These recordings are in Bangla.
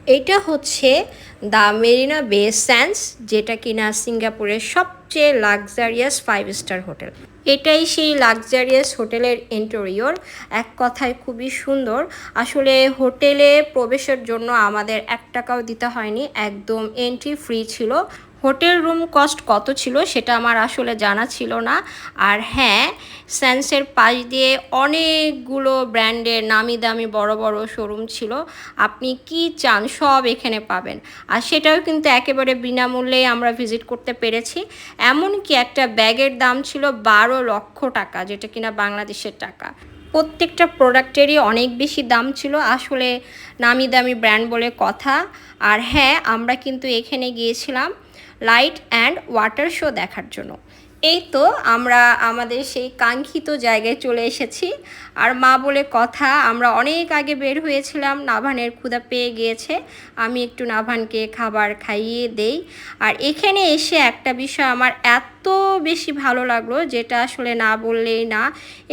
এটা হচ্ছে দ্য মেরিনা বে স্যান্ডস, যেটা কিনা সিঙ্গাপুরের সবচেয়ে লাক্সারিয়াস 5 স্টার হোটেল। এটাই সেই লাক্সারিয়াস হোটেলের ইন্টেরিয়র। এক কথায় খুবই সুন্দর। আসলে হোটেলে প্রবেশের জন্য আমাদের 1 টাকাও দিতে হয়নি, একদম এন্ট্রি ফ্রি ছিল। হোটেল রুম কস্ট কত ছিল সেটা আমার আসলে জানা ছিল না। আর হ্যাঁ, স্যান্সের পাশ দিয়ে অনেকগুলো ব্র্যান্ডের নামি দামি বড় বড় শোরুম ছিল। আপনি কি চান সব এখানে পাবেন। আর সেটাও কিন্তু একেবারে বিনামূল্যেই আমরা ভিজিট করতে পেরেছি। এমনকি একটা ব্যাগের দাম ছিল 12 লক্ষ টাকা, যেটা কিনা বাংলাদেশের টাকা। প্রত্যেকটা প্রোডাক্টেরই অনেক বেশি দাম ছিল, আসলে নামি দামি ব্র্যান্ড বলে কথা। আর হ্যাঁ, আমরা কিন্তু এখানে গিয়েছিলাম লাইট অ্যান্ড ওয়াটার শো দেখার জন্য। এই তো আমরা আমাদের সেই কাঙ্ক্ষিত জায়গায় চলে এসেছি। আর মা বলে কথা, আমরা অনেক আগে বের হয়েছিলাম, নাভানের ক্ষুধা পেয়ে গিয়েছে, আমি একটু নাভানকে খাবার খাইয়ে দেই। আর এখানে এসে একটা বিষয় আমার এত বেশি ভালো লাগলো, যেটা আসলে না বললেই না।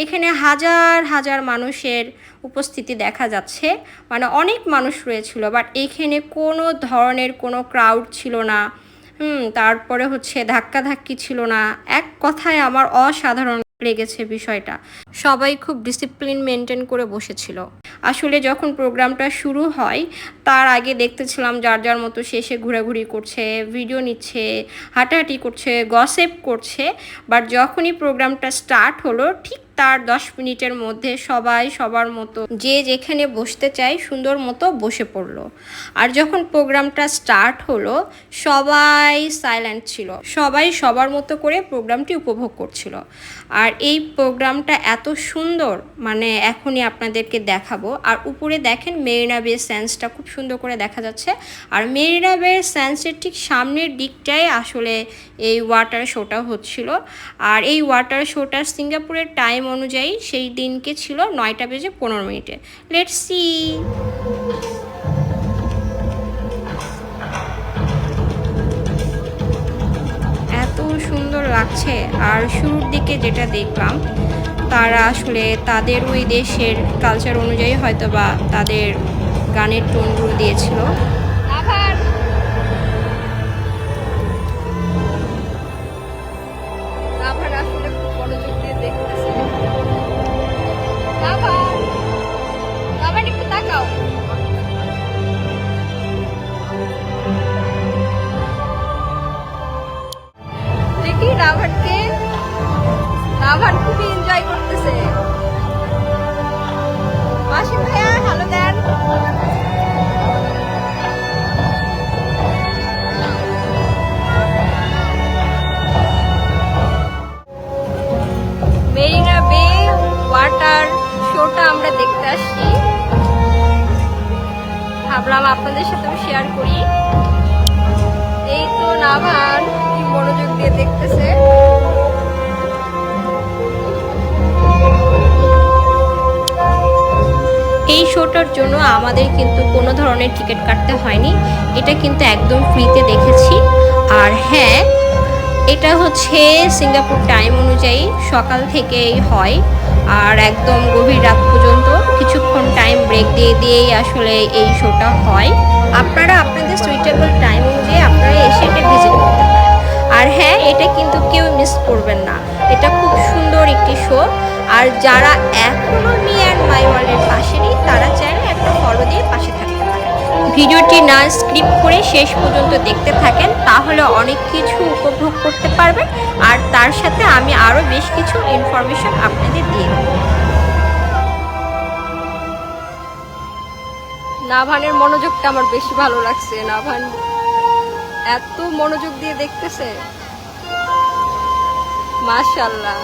এখানে হাজার হাজার মানুষের উপস্থিতি দেখা যাচ্ছে, মানে অনেক মানুষ রয়েছিল, বাট এখানে কোনো ধরনের কোনো ক্রাউড ছিল না। তারপরে হচ্ছে ধাক্কাধাক্কি ছিল না। এক কথায় আমার অসাধারণ লেগেছে বিষয়টা। সবাই খুব ডিসিপ্লিন মেনটেন করে বসেছিল। আসলে যখন প্রোগ্রামটা শুরু হয় তার আগে দেখতেছিলাম যার যার মতো শেষে ঘোরাঘুরি করছে, ভিডিও নিচ্ছে, হাঁটাহাঁটি করছে, গসিপ করছে। বাট যখনই প্রোগ্রামটা স্টার্ট হলো ঠিক তার 10 মিনিটের মধ্যে সবাই সবার মতো যে যেখানে বসতে চায় সুন্দর মতো বসে পড়লো। আর যখন প্রোগ্রামটা স্টার্ট হলো সবাই সাইলেন্ট ছিল, সবাই সবার মতো করে প্রোগ্রামটি উপভোগ করছিল। আর এই প্রোগ্রামটা এত সুন্দর, মানে এখনই আপনাদেরকে দেখাবো। আর উপরে দেখেন মেরিনা বে স্যান্ডসটা খুব সুন্দর করে দেখা যাচ্ছে। আর মেরিনা বে স্যান্ডসের ঠিক সামনের দিকটায় আসলে এই ওয়াটার শোটা হচ্ছিল। আর এই ওয়াটার শোটা সিঙ্গাপুরের টাইম অনুযায়ী সেই দিনকে ছিল 9টা বেজে 15 মিনিটে। Let's see. এত সুন্দর লাগছে। আর শুরুর দিকে যেটা দেখলাম, তারা আসলে তাদের ওই দেশের কালচার অনুযায়ী হয়তো বা তাদের গানের টোনগুলো দিয়েছিল। আসলে খুব মনোযোগ দিয়ে দেখতেছে। একটু তাকাও। দেখি রাভানকে, রাভান খুবই এনজয় করতেছে। মাসি ভাইয়া হ্যালো দেন। মেরিনা বে ওয়াটার শোটা আমরা দেখতে আসছি, ভাবলাম আপনাদের সাথে শেয়ার করি। এই তো নাভান কি মনোযোগ দিয়ে দেখতেছে। এই শোটার জন্য আমাদের কিন্তু কোনো ধরনের টিকিট কাটতে হয়নি, এটা কিন্তু একদম ফ্রিতে দেখেছি। আর হ্যাঁ, এটা হচ্ছে সিঙ্গাপুর টাইম অনুযায়ী সকাল থেকেই হয় আর একদম গভীর রাত পর্যন্ত কিছুক্ষণ টাইম ব্রেক দিয়ে দিয়েই আসলে এই শোটা হয়। আপনারা আপনাদের সুইটেবল টাইম অনুযায়ী আপনারা এসে এটা ভিজিট করতে পারেন। আর হ্যাঁ, এটা কিন্তু কেউ মিস করবেন না, এটা খুব সুন্দর একটি শো। আর যারা এখনও মি অ্যান্ড মাই ওয়ার্ল্ডের পাশে নেই তারা চাইলে একটা ফলো দিয়ে পাশে থাকতে পারেন। ভিডিওটি না স্কিপ করে শেষ পর্যন্ত দেখতে থাকেন, তাহলে অনেক কিছু উপভোগ করতে পারবেন। আর তার সাথে আমি আরও বেশ কিছু ইনফরমেশন আপনাদের দিয়ে দেব। নাভানের মনোযোগটা আমার বেশি ভালো লাগছে। নাভান এত মনোযোগ দিয়ে দেখতেছে, মাশাআল্লাহ।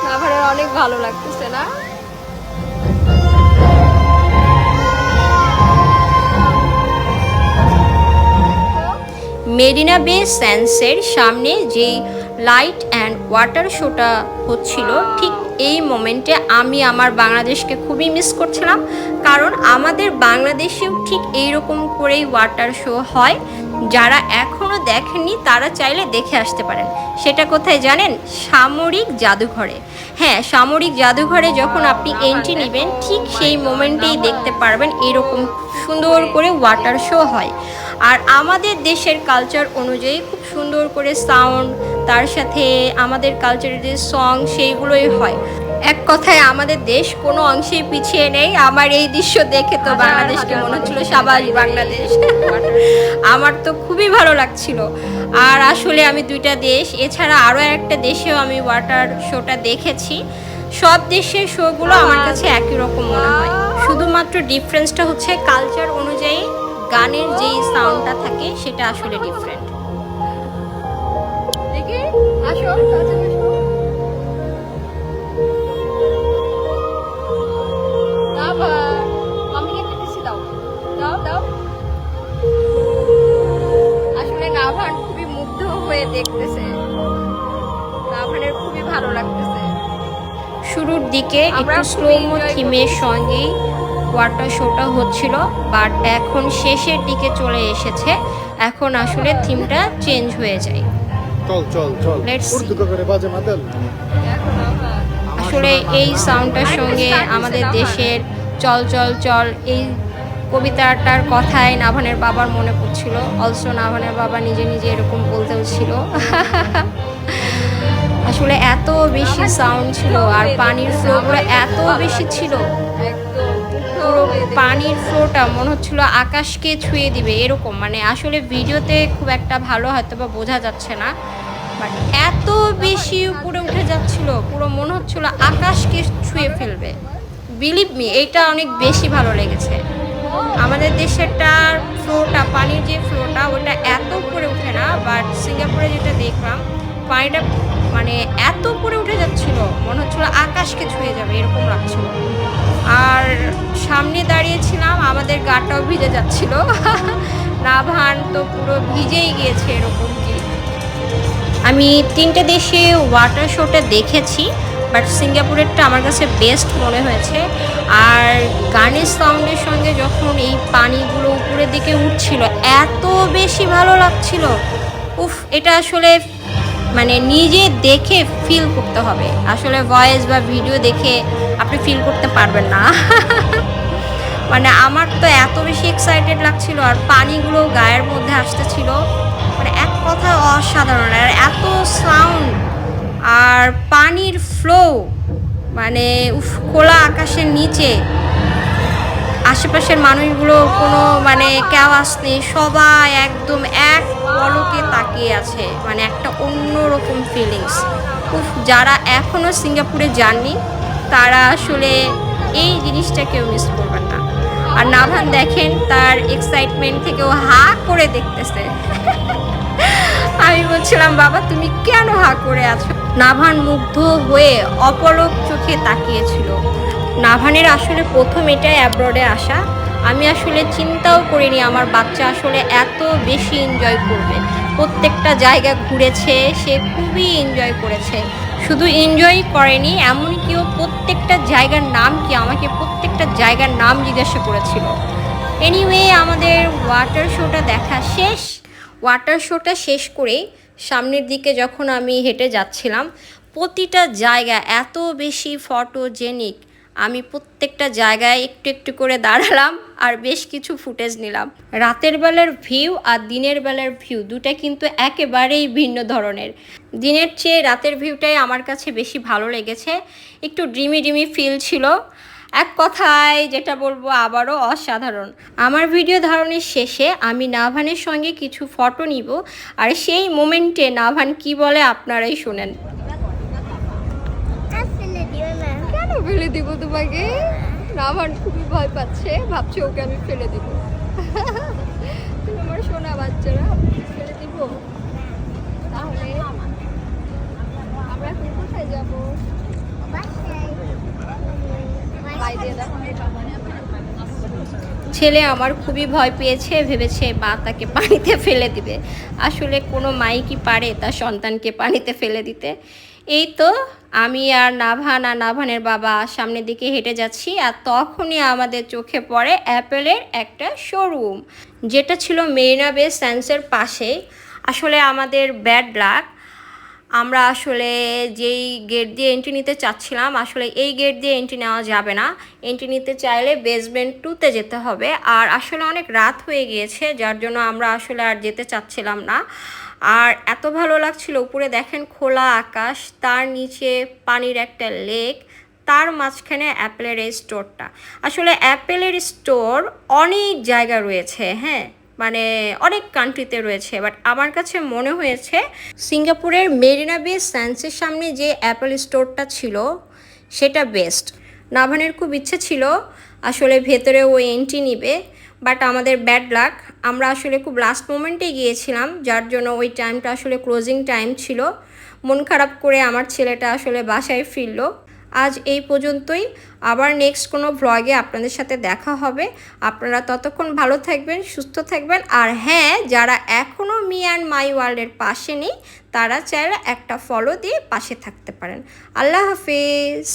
নাভানের অনেক ভালো লাগতেছে না? মেরিনা বে স্যান্ডসের সামনে যে লাইট অ্যান্ড ওয়াটার শোটা হচ্ছিল, ঠিক এই মোমেন্টে আমি আমার বাংলাদেশকে খুবই মিস করছিলাম। কারণ আমাদের বাংলাদেশেও ঠিক এইরকম করেই ওয়াটার শো হয়, যারা এখনো দেখেননি তারা চাইলে দেখে আসতে পারেন। সেটা কোথায় জানেন? সামরিক জাদুঘরে। হ্যাঁ, সামরিক জাদুঘরে যখন আপনি এন্ট্রি নেবেন ঠিক সেই মোমেন্টেই দেখতে পারবেন এরকম সুন্দর করে ওয়াটার শো হয়। আর আমাদের দেশের কালচার অনুযায়ী খুব সুন্দর করে সাউন্ড, তার সাথে আমাদের কালচারের যে সং সেইগুলোই হয়। এক কথায় আমাদের দেশ কোনো অংশেই পিছিয়ে নেই। আমার এই দৃশ্য দেখে তো বাংলাদেশকে মনে হচ্ছিল সাবাস বাংলাদেশ। আমার তো খুবই ভালো লাগছিল। আর আসলে আমি দুইটা দেশ এছাড়া আরও একটা দেশেও আমি ওয়াটার শোটা দেখেছি। সব দেশের শোগুলো আমার কাছে একই রকম মনে হয়, শুধুমাত্র ডিফারেন্সটা হচ্ছে কালচার অনুযায়ী গানের যেই সাউন্ডটা থাকে সেটা আসলে ডিফারেন্ট। দেখি আসো আসলে নাভান খুবই মুগ্ধ হয়ে দেখতেছে, নাভানের খুবই ভালো লাগতেছে। শুরুর দিকে একটু স্লোমো থিমের সঙ্গেই ওয়াটার শোটা হচ্ছিল, বাট এখন শেষের দিকে চলে এসেছে, এখন আসলে থিমটা চেঞ্জ হয়ে যায়। আসলে এই সাউন্ডটার সঙ্গে আমাদের দেশের চল চল চল এই কবিতাটার কথায় নাভানের বাবার মনে পড়ছিল। অলসো নাভানের বাবা নিজে নিজে এরকম বলতেও ছিল। আসলে এত বেশি সাউন্ড ছিল আর পানির ফ্লোগুলো এত বেশি ছিল, পুরো পানির ফ্লোটা মনে হচ্ছিল আকাশকে ছুঁয়ে দিবে এরকম। মানে আসলে ভিডিওতে খুব একটা ভালো হয়তো বা বোঝা যাচ্ছে না, বাট এত বেশি উপরে উঠে যাচ্ছিল, পুরো মনে হচ্ছিল আকাশকে ছুঁয়ে ফেলবে। বিলিভ মি, এইটা অনেক বেশি ভালো লেগেছে। আমাদের দেশেরটার ফ্লোটা, পানির যে ফ্লোটা ওটা এত উপরে উঠে না, বাট সিঙ্গাপুরে যেটা দেখলাম পানিটা মানে এত উপরে উঠে যাচ্ছিল মনে হচ্ছিল আকাশকে ছুঁয়ে যাবে এরকম লাগছিল। আর সামনে দাঁড়িয়েছিলাম, আমাদের গাটাও ভিজে যাচ্ছিল। নাভান তো পুরো ভিজেই গিয়েছে এরকম কি। আমি 3টে দেশে ওয়াটার শোটা দেখেছি, বাট সিঙ্গাপুরেরটা আমার কাছে বেস্ট মনে হয়েছে। আর গানের সাউন্ডের সঙ্গে যখন এই পানিগুলো উপরের দিকে উঠছিল এত বেশি ভালো লাগছিল। উফ, এটা আসলে মানে নিজে দেখে ফিল করতে হবে, আসলে ভয়েস বা ভিডিও দেখে আপনি ফিল করতে পারবেন না। মানে আমার তো এত বেশি এক্সাইটেড লাগছিল আর পানিগুলো গায়ের মধ্যে আসতেছিল, মানে এক কথা অসাধারণ। আর এত সাউন্ড আর পানির ফ্লো, মানে খোলা আকাশের নিচে আশেপাশের মানুষগুলো কোনো মানে কেওয়াজ নেই, সবাই একদম এক পলকে তাকিয়ে আছে, মানে একটা অন্যরকম ফিলিংস। যারা এখনও সিঙ্গাপুরে যাননি তারা আসলে এই জিনিসটা কেউ মিস করবেন না। আর নাভান দেখেন তার এক্সাইটমেন্ট থেকেও হা করে দেখতেছে। আমি বলছিলাম বাবা তুমি কেন হা করে আছো? নাভান মুগ্ধ হয়ে অপলক চোখে তাকিয়েছিল। নাভানের আসলে প্রথম এটা অ্যাব্রডে আসা। আমি আসলে চিন্তাও করিনি আমার বাচ্চা আসলে এত বেশি এনজয় করবে। প্রত্যেকটা জায়গা ঘুরেছে, সে খুবই এনজয় করেছে। শুধু এনজয় করেনি, এমনকি ও প্রত্যেকটা জায়গার নাম কি আমাকে প্রত্যেকটা জায়গার নাম জিজ্ঞাসা করেছিল। এনিওয়ে, আমাদের ওয়াটার শোটা দেখা শেষ। ওয়াটার শোটা শেষ করেই সামনের দিকে যখন আমি হেঁটে যাচ্ছিলাম, প্রতিটা জায়গা এত বেশি ফটোজেনিক, আমি প্রত্যেকটা জায়গায় একটু একটু করে দাঁড়ালাম আর বেশ কিছু ফুটেজ নিলাম। রাতের বেলার ভিউ আর দিনের বেলার ভিউ দুটা কিন্তু একেবারেই ভিন্ন ধরনের। দিনের চেয়ে রাতের ভিউটাই আমার কাছে বেশি ভালো লেগেছে, একটু ড্রিমি ড্রিমি ফিল ছিল। এক কথায় যেটা বলবো আবারও অসাধারণ। আমার ভিডিও ধারণের শেষে আমি নাভানের সঙ্গে কিছু ফটো নিব, আর সেই মোমেন্টে নাভান কি বলে আপনারাই শোনেন। কেন ফেলে দিব তোমাকে? নাভান খুবই ভয় পাচ্ছে, ভাবছে ওকে আমি ফেলে দিব। তুমি আমার সোনা বাচ্চারা, ফেলে দিব? তাহলে আমরা এখন কোথায় যাবো? ছেলে আমার খুবই ভয় পেয়েছে, ভেবেছে মা তাকে পানিতে ফেলে দিবে। আসলে কোনো মাই কি পারে তার সন্তানকে পানিতে ফেলে দিতে? এই তো আমি আর নাভানের বাবা সামনের দিকে হেঁটে যাচ্ছি, আর তখনই আমাদের চোখে পড়ে অ্যাপেলের একটা শোরুম, যেটা ছিল মেরিনা বে স্যান্ডসের পাশেই। আসলে আমাদের ব্যাড লাক, আমরা আসলে যেই গেট দিয়ে এন্ট্রি নিতে চাচ্ছিলাম, আসলে এই গেট দিয়ে এন্ট্রি নেওয়া যাবে না। এন্ট্রি নিতে চাইলে বেসমেন্ট 2-তে যেতে হবে, আর আসলে অনেক রাত হয়ে গিয়েছে, যার জন্য আমরা আসলে আর যেতে চাচ্ছিলাম না। আর এত ভালো লাগছিল, উপরে দেখেন খোলা আকাশ, তার নিচে পানির একটা লেক, তার মাঝখানে অ্যাপেলের এই স্টোরটা। আসলে অ্যাপেলের স্টোর অনেক জায়গা রয়েছে, হ্যাঁ, মানে অনেক কান্ট্রিতে রয়েছে, বাট আমার কাছে মনে হয়েছে সিঙ্গাপুরের মেরিনা বে স্যান্ডসের সামনে যে অ্যাপেল স্টোরটা ছিল সেটা বেস্ট। নাভানের খুব ইচ্ছে ছিল আসলে ভেতরে ও এন্ট্রি নিবে, বাট আমাদের ব্যাড লাক, আমরা আসলে খুব লাস্ট মোমেন্টে গিয়েছিলাম, যার জন্য ওই টাইমটা আসলে ক্লোজিং টাইম ছিল। মন খারাপ করে আমার ছেলেটা আসলে বাসায় ফিরলো। আজ এই পর্যন্তই, আবার নেক্সট কোনো ভ্লগে আপনাদের সাথে দেখা হবে। আপনারা ততক্ষণ ভালো থাকবেন, সুস্থ থাকবেন, আর হ্যাঁ, যারা এখনও মি অ্যান্ড মাই ওয়ার্ল্ডের পাশে নেই তারা চাইলে একটা ফলো দিয়ে পাশে থাকতে পারেন। আল্লাহ হাফেজ।